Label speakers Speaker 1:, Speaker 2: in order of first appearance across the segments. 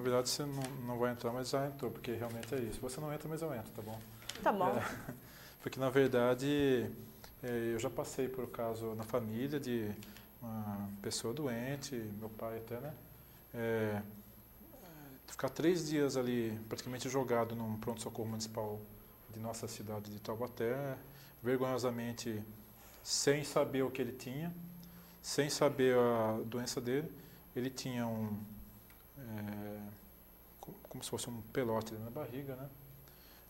Speaker 1: verdade você não vai entrar, mas já entrou, porque realmente é isso. Você não entra, mas eu entro, tá bom?
Speaker 2: Tá bom.
Speaker 1: Porque na verdade eu já passei por caso na família de uma pessoa doente, meu pai até, né? Ficar 3 dias ali praticamente jogado num pronto-socorro municipal de nossa cidade de Taubaté, vergonhosamente sem saber o que ele tinha, sem saber a doença dele. Ele tinha como se fosse um pelote na barriga, né?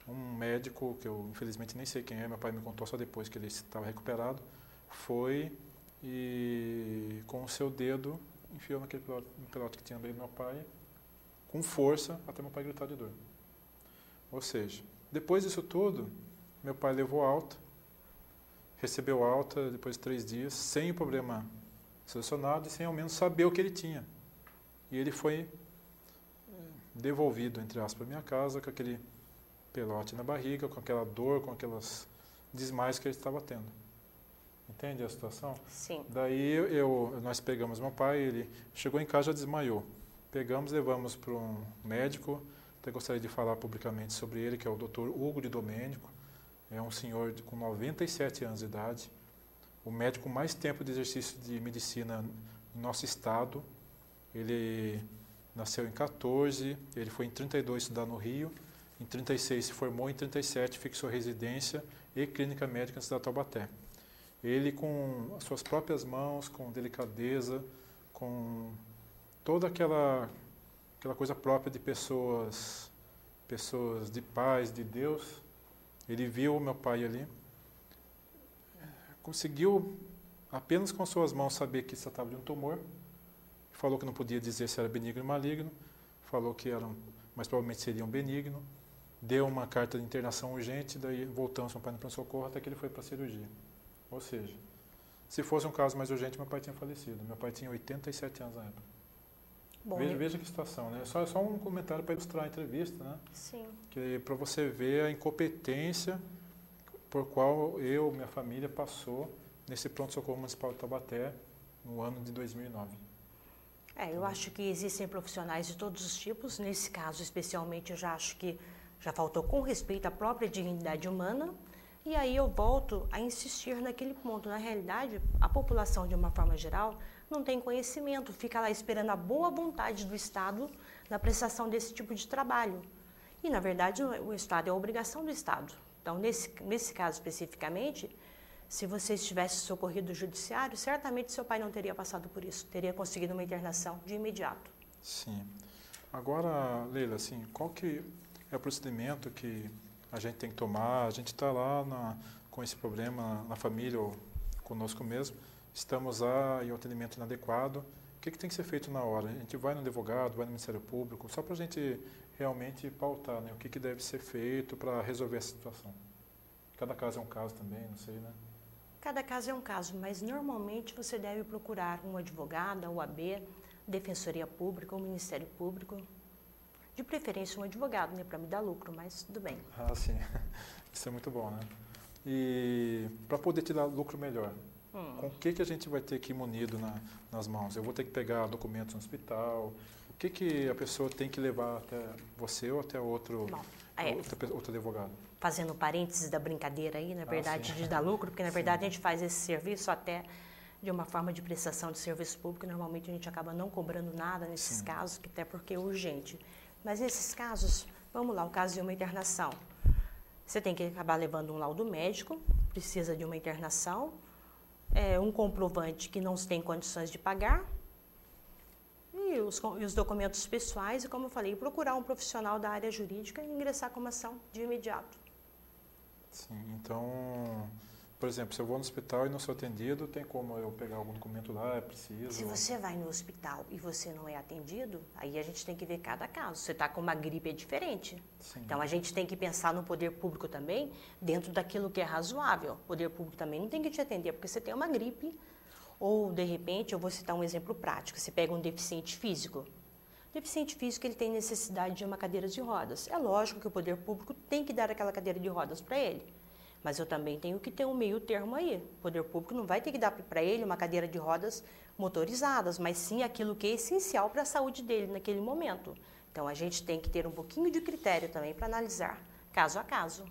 Speaker 1: Um médico, que eu infelizmente nem sei quem é, meu pai me contou só depois que ele estava recuperado, foi e com o seu dedo enfiou naquele pelote que tinha no meio do meu pai, com força, até meu pai gritar de dor. Ou seja, depois disso tudo, meu pai levou alta, recebeu alta depois de 3 dias, sem o problema solucionado e sem ao menos saber o que ele tinha. E ele foi devolvido, entre aspas, para minha casa com aquele pelote na barriga, com aquela dor, com aquelas desmaios que ele estava tendo. Entende a situação?
Speaker 2: Sim.
Speaker 1: Daí nós pegamos meu pai, ele chegou em casa e já desmaiou. Pegamos, levamos para um médico, até gostaria de falar publicamente sobre ele, que é o Dr. Hugo de Domênico. É um senhor com 97 anos de idade, o médico com mais tempo de exercício de medicina no nosso estado. Ele nasceu em 14, ele foi em 32 estudar no Rio, em 36 se formou, em 37 fixou residência e clínica médica na cidade de Taubaté. Ele com as suas próprias mãos, com delicadeza, com toda aquela coisa própria de pessoas de paz, de Deus, ele viu o meu pai ali, conseguiu apenas com suas mãos saber que se tratava de um tumor, falou que não podia dizer se era benigno ou maligno, falou que mas provavelmente seria um benigno, deu uma carta de internação urgente, daí voltamos meu pai no pronto-socorro até que ele foi para a cirurgia. Ou seja, se fosse um caso mais urgente, meu pai tinha falecido. Meu pai tinha 87 anos na época.
Speaker 2: Bom,
Speaker 1: Veja que situação, né? Só um comentário para ilustrar a entrevista, né?
Speaker 2: Sim.
Speaker 1: Que para você ver a incompetência por qual minha família passou nesse pronto-socorro municipal de Taubaté no ano de 2009.
Speaker 2: Eu acho que existem profissionais de todos os tipos. Nesse caso, especialmente, eu já acho que já faltou com respeito à própria dignidade humana. E aí eu volto a insistir naquele ponto. Na realidade, a população, de uma forma geral, não tem conhecimento, fica lá esperando a boa vontade do Estado na prestação desse tipo de trabalho. E, na verdade, o Estado é a obrigação do Estado. Então, nesse caso especificamente, se você estivesse socorrido do judiciário, certamente seu pai não teria passado por isso, teria conseguido uma internação de imediato.
Speaker 1: Sim. Agora, Leila, assim, qual que é o procedimento que a gente tem que tomar? A gente está lá com esse problema na família ou conosco mesmo, estamos lá em um atendimento inadequado. O que tem que ser feito na hora? A gente vai no advogado, vai no Ministério Público, só para a gente realmente pautar, né? O que deve ser feito para resolver essa situação. Cada caso é um caso também, não sei, né?
Speaker 2: Cada caso é um caso, mas normalmente você deve procurar um advogado, a OAB, Defensoria Pública, o Ministério Público. De preferência um advogado, né, para me dar lucro, mas tudo bem.
Speaker 1: Ah, sim. Isso é muito bom, né? E para poder te dar lucro melhor, com o que a gente vai ter que ir munido nas mãos? Eu vou ter que pegar documentos no hospital? O que a pessoa tem que levar até você ou até outro advogado?
Speaker 2: Fazendo parênteses da brincadeira aí, na verdade, de dar lucro, porque na verdade a gente faz esse serviço até de uma forma de prestação de serviço público, normalmente a gente acaba não cobrando nada nesses casos, até porque é urgente. Mas nesses casos, vamos lá, o caso de uma internação. Você tem que acabar levando um laudo médico, precisa de uma internação, um comprovante que não se tem condições de pagar, e os documentos pessoais, e como eu falei, procurar um profissional da área jurídica e ingressar com uma ação de imediato.
Speaker 1: Sim, então, por exemplo, se eu vou no hospital e não sou atendido, tem como eu pegar algum documento lá, é preciso?
Speaker 2: Se você vai no hospital e você não é atendido, aí a gente tem que ver cada caso. Você está com uma gripe, é diferente.
Speaker 1: Sim.
Speaker 2: Então, a gente tem que pensar no poder público também, dentro daquilo que é razoável. O poder público também não tem que te atender porque você tem uma gripe, ou, de repente, eu vou citar um exemplo prático. Você pega um deficiente físico. O deficiente físico, ele tem necessidade de uma cadeira de rodas. É lógico que o poder público tem que dar aquela cadeira de rodas para ele. Mas eu também tenho que ter um meio termo aí. O poder público não vai ter que dar para ele uma cadeira de rodas motorizadas, mas sim aquilo que é essencial para a saúde dele naquele momento, Então, a gente tem que ter um pouquinho de critério também para analisar, caso a caso.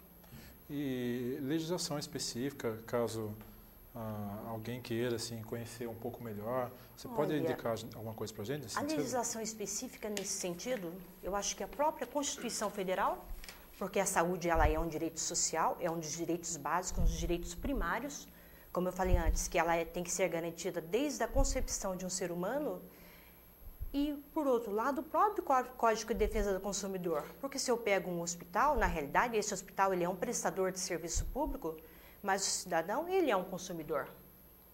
Speaker 1: E legislação específica, caso alguém queira assim, conhecer um pouco melhor, você pode indicar alguma coisa para a gente?
Speaker 2: A legislação específica nesse sentido, eu acho que a própria Constituição Federal, porque a saúde ela é um direito social, é um dos direitos básicos, um dos direitos primários, como eu falei antes, que ela tem que ser garantida desde a concepção de um ser humano. E, por outro lado, o próprio Código de Defesa do Consumidor. Porque se eu pego um hospital, na realidade, esse hospital ele é um prestador de serviço público, mas o cidadão ele é um consumidor.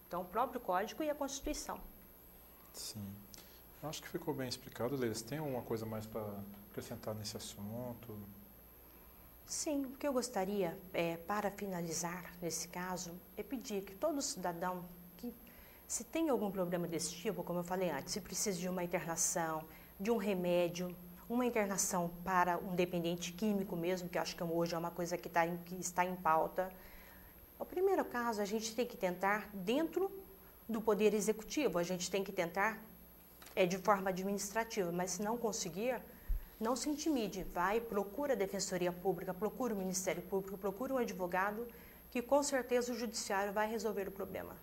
Speaker 2: Então, o próprio Código e a Constituição.
Speaker 1: Sim. Acho que ficou bem explicado, Leila. Você tem alguma coisa mais para acrescentar nesse assunto?
Speaker 2: Sim, o que eu gostaria, para finalizar nesse caso, é pedir que todo cidadão que se tem algum problema desse tipo, como eu falei antes, se precisa de uma internação, de um remédio, uma internação para um dependente químico mesmo, que eu acho que hoje é uma coisa que está em pauta. O primeiro caso, a gente tem que tentar dentro do Poder Executivo, a gente tem que tentar de forma administrativa, mas se não conseguir, não se intimide, vai, procura a Defensoria Pública, procura o Ministério Público, procura um advogado, que com certeza o Judiciário vai resolver o problema.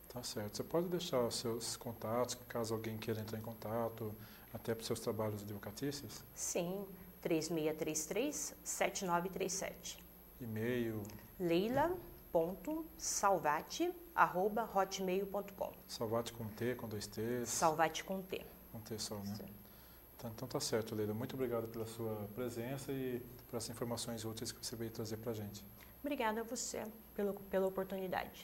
Speaker 1: Tá certo. Você pode deixar os seus contatos, caso alguém queira entrar em contato, até para os seus trabalhos advocatícios?
Speaker 2: Sim, 3633-7937.
Speaker 1: E-mail?
Speaker 2: leila.salvati@hotmail.com.
Speaker 1: Salvati com T, com 2 T's?
Speaker 2: Salvati com T.
Speaker 1: Com T só, né? Então tá certo, Leila. Muito obrigado pela sua presença e pelas informações úteis que você veio trazer para a gente.
Speaker 2: Obrigada a você pela oportunidade.